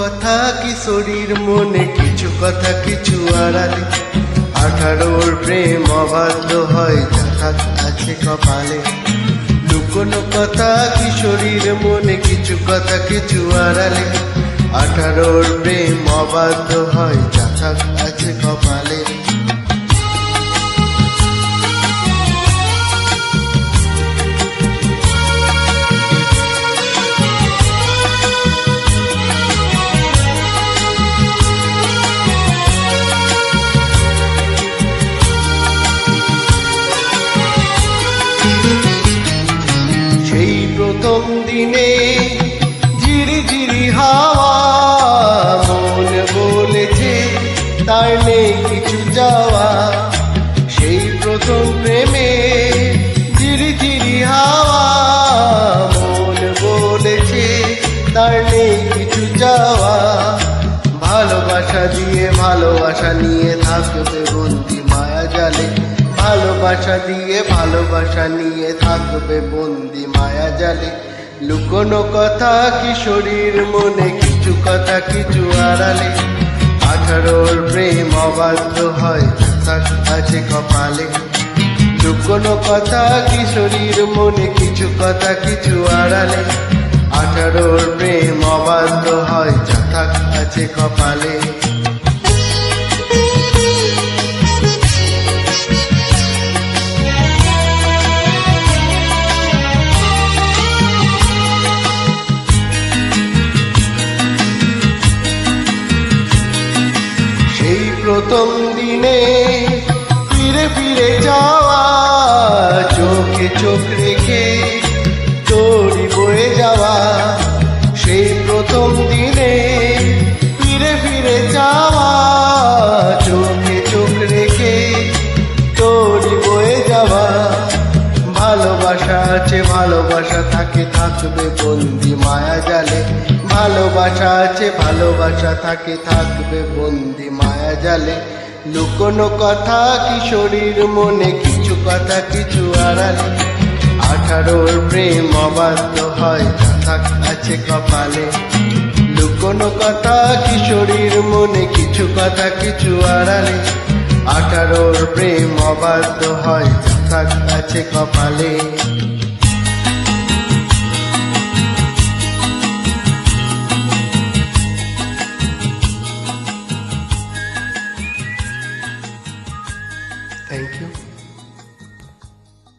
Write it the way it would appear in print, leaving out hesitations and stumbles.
কথা কিশোরীর মনে, কিছু কথা কিছু আড়ালে। 18 প্রেম অবাধ্য হয়, যা আছে কপালে। লুকোনো কথা কিশোরীর মনে, কিছু কথা কিছু আড়ালে। 18 প্রেম অবাধ্য হয়, যা আছে কপালে। প্রথম দিনে ঝিরি ঝিরি হাওয়া, মন বলেছে তার নেই কিছু যাওয়া। সেই প্রথম প্রেমে ঝিরি ঝিরি হাওয়া, মন বলেছে তার নেই কিছু যাওয়া। ভালোবাসা দিয়ে ভালোবাসা নিয়ে থাকবে বন্দি মায়া জালে। ভালোবাসা দিয়ে ভালোবাসা নিয়ে থাকবে বন্দি মায়া জালে। লুকোনো কথা কিশোরীর মনে, কিছু কথা কিছু আড়ালে। 18 প্রেম অবাধ্য হয়, যা আছে কপালে। লুকোনো কথা কিশোরীর মনে, কিছু কথা কিছু আড়ালে। 18 প্রেম অবাধ্য হয়, যা আছে কপালে। প্রথম দিনে ফিরে ফিরে যাওয়া, চোখে চোখ রেখে তোরই বয়ে যাওয়া। সেই প্রথম দিনে ফিরে ফিরে যাওয়া, চোখে চোখ রেখে তোরই বয়ে যাওয়া। ভালোবাসা আছে ভালোবাসা থাকে, থাকবে বন্দি মায়া জালে। ভালোবাসা আছে ভালোবাসা থাকে, থাকবে বন্দি মায়া জালে। লুকোনো কথা কিশোরীর মনে, কিছু কথা কিছু আড়ালে। 18 প্রেম অবাধ্য হয়, যা আছে কপালে। লুকোনো কথা কিশোরীর মনে, কিছু কথা কিছু আড়ালে। 18 প্রেম অবাধ্য হয়, যা আছে কপালে। Thank you.